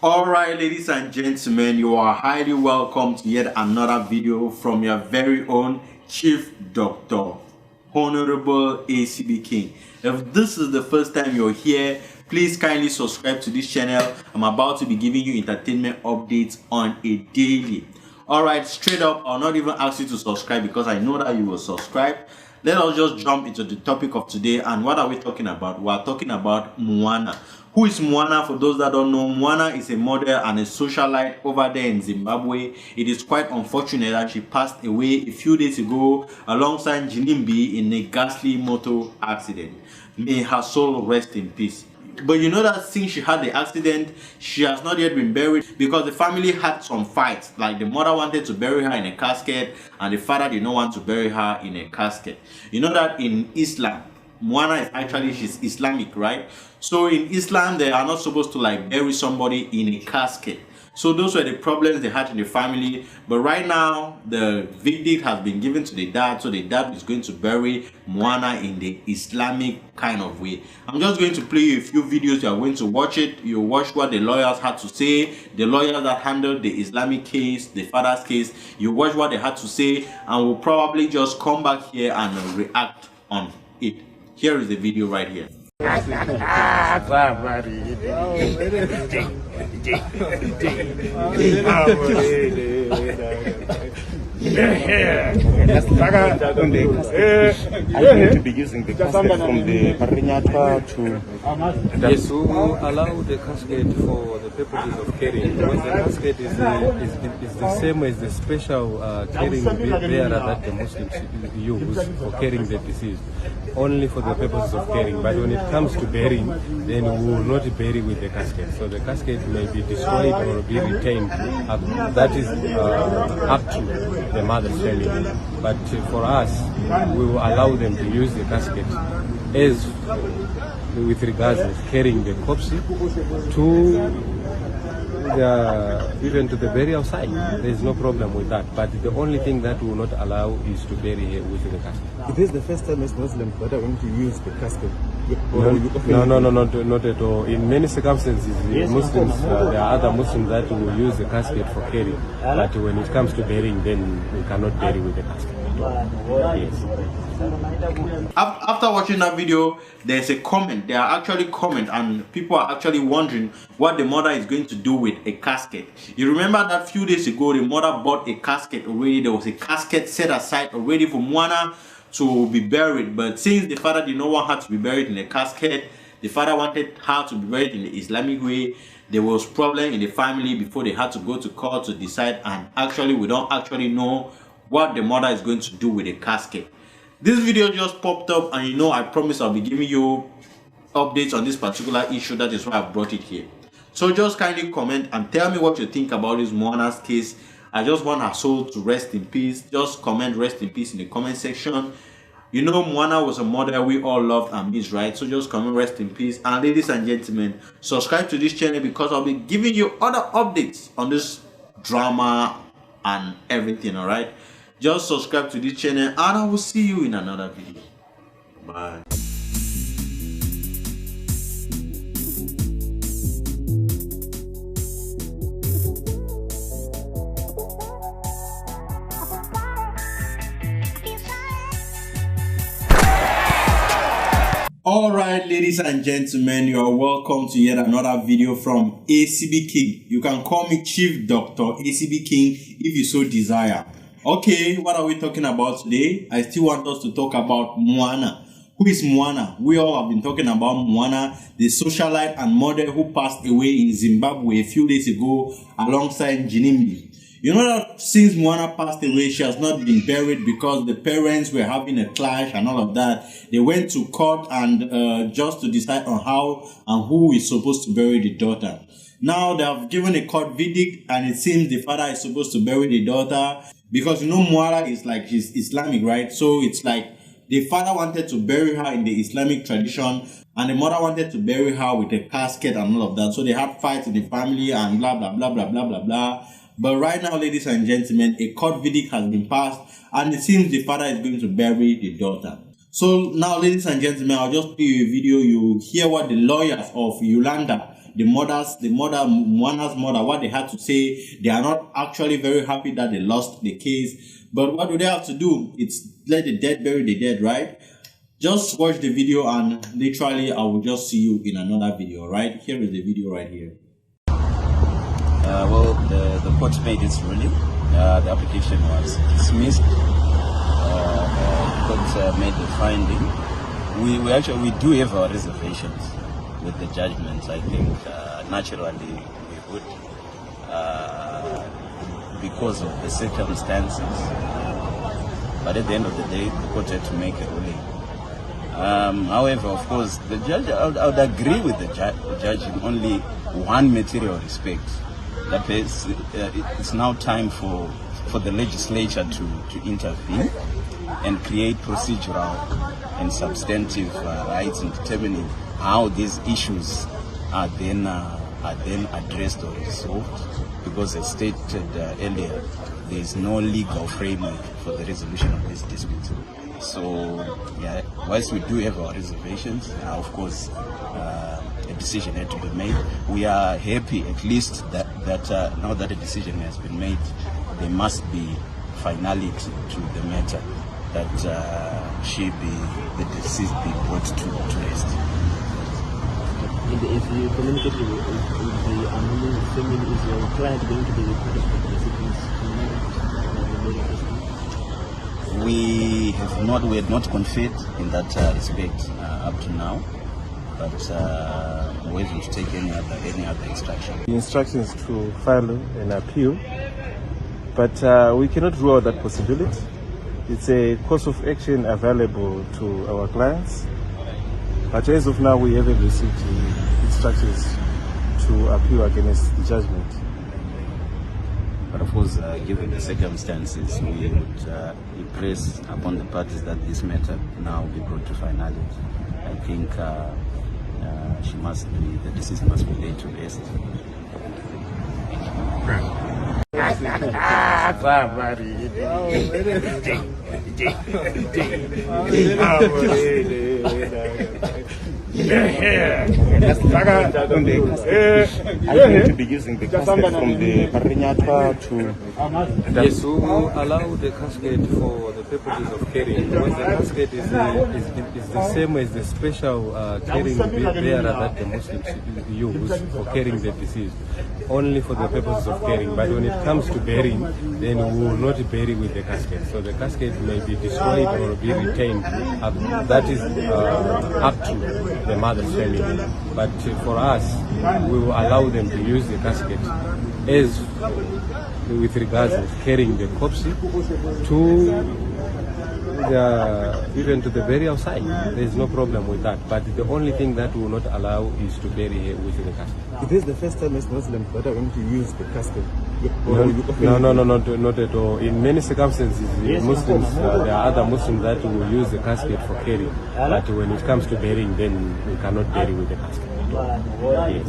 Alright, ladies and gentlemen, you are highly welcome to yet another video from your very own Chief Doctor, Honorable ACB King. If this is the first time you're here, please kindly subscribe to this channel. I'm about to be giving you entertainment updates on a daily. Alright, straight up, I'll not even ask you to subscribe because I know that you will subscribe. Let us just jump into the topic of today. And what are we talking about? We are talking about Moana. Who is Moana? For those that don't know, Moana is a model and a socialite over there in Zimbabwe. It is quite unfortunate that she passed away a few days ago alongside Jinimbi in a ghastly motor accident. May her soul rest in peace. But you know that since she had the accident, she has not yet been buried because the family had some fights. Like the mother wanted to bury her in a casket and the father did not want to bury her in a casket. You know that in Islam, Moana is actually, she's Islamic, right? So in Islam, they are not supposed to like bury somebody in a casket. So those were the problems they had in the family. But right now, the verdict has been given to the dad. So the dad is going to bury Moana in the Islamic kind of way. I'm just going to play you a few videos. You are going to watch it. You watch what the lawyers had to say. The lawyers that handled the Islamic case, the father's case. You watch what they had to say. And we'll probably just come back here and react on it. Here is the video right here. I'm going to be using the casket from the Parinyatwa to... Yes, we will allow the casket for the purposes of carrying, because the casket is the same as the special carrying bearer that the Muslims use for carrying the deceased, only for the purposes of carrying. But when it comes to burying, then we will not bury with the casket. So the casket may be destroyed or be retained. That is up to the mother's family. But for us, we will allow them to use the casket as with regards to carrying the corpse to even to the burial site. There is no problem with that. But the only thing that we will not allow is to bury here with the casket. It is the first time as Muslims that are going to use the casket. No, not at all. In many circumstances, Muslims, there are other Muslims that will use the casket for carrying. But when it comes to burying, then we cannot bury with the casket. Yes. After watching that video, there's a comment. There are actually comments, and people are actually wondering what the mother is going to do with a casket. You remember that few days ago, the mother bought a casket already. There was a casket set aside already for Moana to be buried. But since the father did not want her to be buried in a casket, the father wanted her to be buried in the Islamic way. There was problem in the family before they had to go to court to decide. And actually, we don't actually know what the mother is going to do with the casket. This video just popped up, and you know, I promise I'll be giving you updates on this particular issue. That is why I brought it here. So just kindly comment and tell me what you think about this Moana's case. I just want her soul to rest in peace. Just comment rest in peace in the comment section. You know, Moana was a mother we all loved and miss, right? So just comment rest in peace. And ladies and gentlemen, subscribe to this channel because I'll be giving you other updates on this drama and everything. All right, just subscribe to this channel and I will see you in another video. Bye. Alright, ladies and gentlemen, you are welcome to yet another video from ACB King. You can call me Chief Doctor ACB King if you so desire. Okay, what are we talking about today? I still want us to talk about Moana. Who is Moana? We all have been talking about Moana, the socialite and model who passed away in Zimbabwe a few days ago alongside Jinimbi. You know that since Moana passed away, she has not been buried because the parents were having a clash and all of that. They went to court and just to decide on how and who is supposed to bury the daughter. Now they have given a court verdict, and it seems the father is supposed to bury the daughter because you know Moana is like, she's Islamic, right? So it's like the father wanted to bury her in the Islamic tradition, and the mother wanted to bury her with a casket and all of that. So they had fights in the family and blah blah blah blah blah blah blah. But right now, ladies and gentlemen, a court verdict has been passed, and it seems the father is going to bury the daughter. So now, ladies and gentlemen, I'll just play you a video. You hear what the lawyers of Yolanda, Moana's mother, what they had to say. They are not actually very happy that they lost the case. But what do they have to do? It's let the dead bury the dead, right? Just watch the video and literally I will just see you in another video, right? Here is the video right here. Well, the court made its ruling. The application was dismissed. The court made the finding. We do have our reservations with the judgment. I think naturally we would, because of the circumstances. But at the end of the day, the court had to make a ruling. However, of course, the judge, I would agree with the judge in only one material respect. That is, it's now time for the legislature to intervene and create procedural and substantive rights in determining how these issues are then addressed or resolved. Because as stated earlier, there is no legal framework for the resolution of this dispute. So, yeah, whilst we do have our reservations, of course, a decision had to be made. We are happy, at least, that now that a decision has been made, there must be finality to the matter, that the deceased be brought to rest. If you communicate with the unwilling family, is your client going to be reported for the We had not conferred in that respect up to now, but we're waiting to take any other instruction. The instruction is to file an appeal, but we cannot rule out that possibility. It's a course of action available to our clients, but as of now we haven't received the instructions to appeal against the judgment. But of course, given the circumstances, we would impress upon the parties that this matter now be brought to finality. I think the deceased must be laid to rest. Are you going to be using the casket from the Parinyatwa to... Yes, we will allow the casket for the purposes of carrying, because the casket is the same as the special carrying bearer that the Muslims use for carrying the deceased, only for the purposes of carrying. But when it comes to burying, then we will not bury with the casket. So the casket may be destroyed or be retained. That is up to the mother's family. But for us, we will allow them to use the casket as with regards to carrying the corpse even to the burial site. There is no problem with that. But the only thing that we will not allow is to bury her with the casket. This is the first time as Muslims that are going to use the casket. No, not at all. In many circumstances, Muslims, there are other Muslims that will use the casket for carrying. But when it comes to burying, then we cannot bury with the casket. Yes.